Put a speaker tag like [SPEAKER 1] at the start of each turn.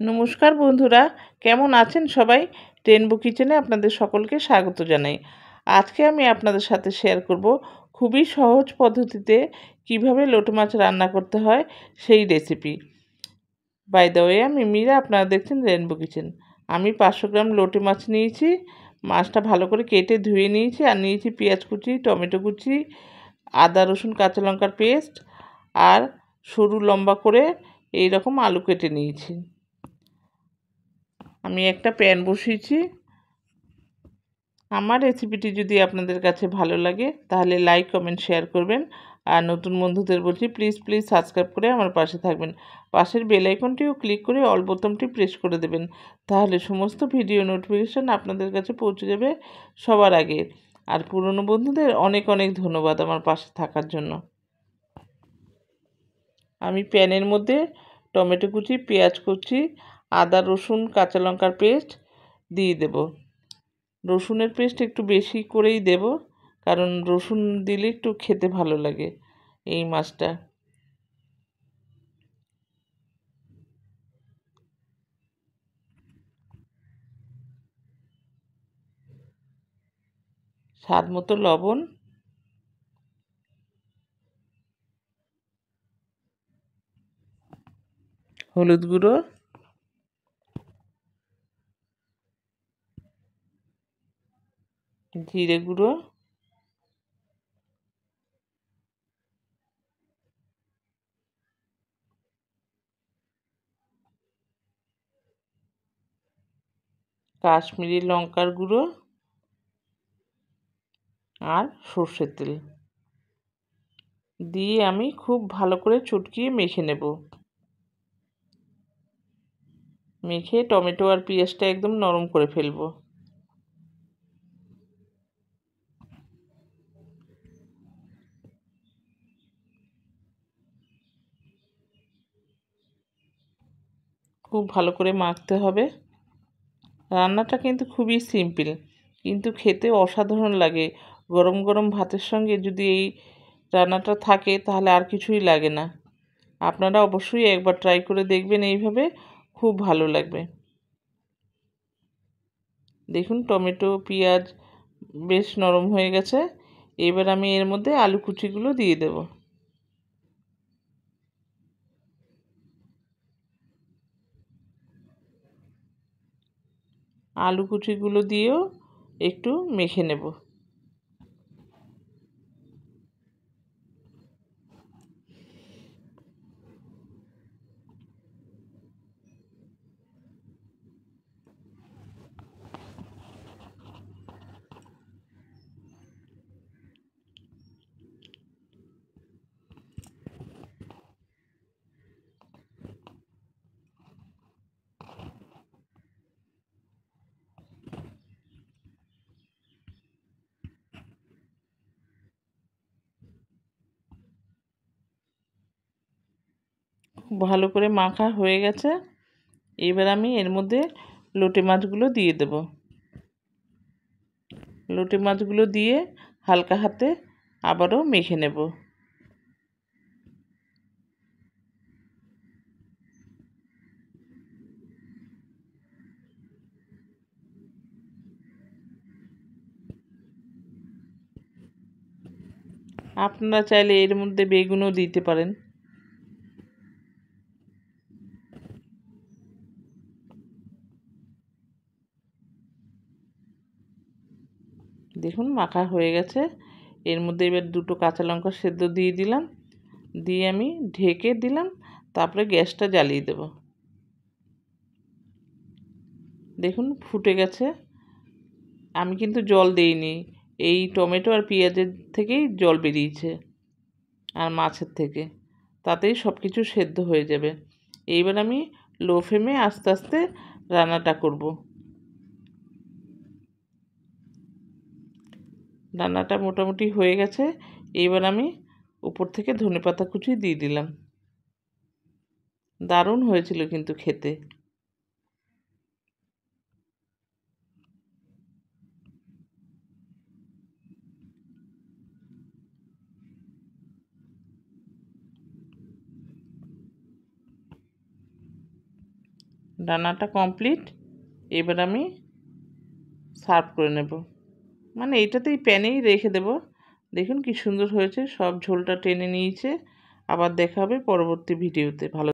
[SPEAKER 1] নমস্কার বন্ধুরা, কেমন আছেন সবাই? রেনবো কিচেনে আপনাদের সকলকে স্বাগত জানাই। আজকে আমি আপনাদের সাথে শেয়ার করব খুবই সহজ পদ্ধতিতে কিভাবে লোটে মাছ রান্না করতে হয় সেই রেসিপি। বাই দ্য ওয়ে, আমি মীরা, আপনারা দেখছেন রেনবো কিচেন। আমি 500 গ্রাম লোটে মাছ নিয়েছি। মাছটা ভালো করে কেটে ধুয়ে নিয়েছি, আর নিয়েছি পেঁয়াজ কুচি, টমেটো কুচি, আদা রসুন কাঁচা লঙ্কার পেস্ট, আর সরু লম্বা করে এই রকম আলু কেটে নিয়েছি। আমি একটা প্যান বসিয়েছি। আমার রেসিপিটি যদি আপনাদের কাছে ভালো লাগে তাহলে লাইক কমেন্ট শেয়ার করবেন, আর নতুন বন্ধুদের বলছি প্লিজ সাবস্ক্রাইব করে আমার পাশে থাকবেন। পাশের বেল আইকনটিও ক্লিক করে অল বোতামটি প্রেস করে দেবেন, তাহলে সমস্ত ভিডিও নোটিফিকেশন আপনাদের কাছে পৌঁছে যাবে সবার আগে। আর পুরনো বন্ধুদের অনেক অনেক ধন্যবাদ আমার পাশে থাকার জন্য। আমি প্যানের মধ্যে টমেটো কুচি, পেঁয়াজ কুচি, আদা রসুন কাঁচা লঙ্কার পেস্ট দিয়ে দেব। রসুনের পেস্ট একটু বেশি করেই দেব, কারণ রসুন দিলে একটু খেতে ভালো লাগে এই মাছটা। স্বাদ মতো লবণ, হলুদ গুঁড়ো, জিরে গুঁড়ো, কাশ্মীরি লঙ্কার গুঁড়ো, আর সর্ষের তেল দিয়ে আমি খুব ভালো করে চটকিয়ে মেখে নেব। মেখে টমেটো আর পেঁয়াজটা একদম নরম করে ফেলবো। খুব ভালো করে মাখতে হবে। রান্নাটা কিন্তু খুবই সিম্পল, কিন্তু খেতে অসাধারণ লাগে। গরম গরম ভাতের সঙ্গে যদি এই রান্নাটা থাকে তাহলে আর কিছুই লাগে না। আপনারা অবশ্যই একবার ট্রাই করে দেখবেন, এইভাবে খুব ভালো লাগবে। দেখুন টমেটো পেঁয়াজ বেশ নরম হয়ে গেছে। এবার আমি এর মধ্যে আলু কুচিগুলো দিয়ে দেব। আলু কুচিগুলো দিয়েও একটু মেখে নেব। খুব ভালো করে মাখা হয়ে গেছে। এবার আমি এর মধ্যে লোটে মাছগুলো দিয়ে দেব। লোটে মাছগুলো দিয়ে হালকা হাতে আবারও মেখে নেব। আপনারা চাইলে এর মধ্যে বেগুনও দিতে পারেন। দেখুন মাখা হয়ে গেছে। এর মধ্যে এবার দুটো কাঁচা লঙ্কা সেদ্ধ দিয়ে দিলাম, দিয়ে আমি ঢেকে দিলাম। তারপরে গ্যাসটা জ্বালিয়ে দেব। দেখুন ফুটে গেছে। আমি কিন্তু জল দেইনি, এই টমেটো আর পেঁয়াজের থেকেই জল বেরিয়েছে, আর মাছের থেকে, তাতেই সব কিছু সেদ্ধ হয়ে যাবে। এইবার আমি লো ফ্লেমে আস্তে আস্তে রান্নাটা করব। রান্নাটা মোটামুটি হয়ে গেছে। এইবার আমি উপর থেকে ধনেপাতা কুচি দিয়ে দিলাম। দারুণ হয়েছিল কিন্তু খেতে। রান্নাটা কমপ্লিট। এবার আমি সার্ভ করে নেব, মানে এইটাতেই প্যানেই রেখে দেব। দেখুন কি সুন্দর হয়েছে, সব ঝোলটা টেনে নিয়েছে। আবার দেখা হবে পরবর্তী ভিডিওতে। ভালো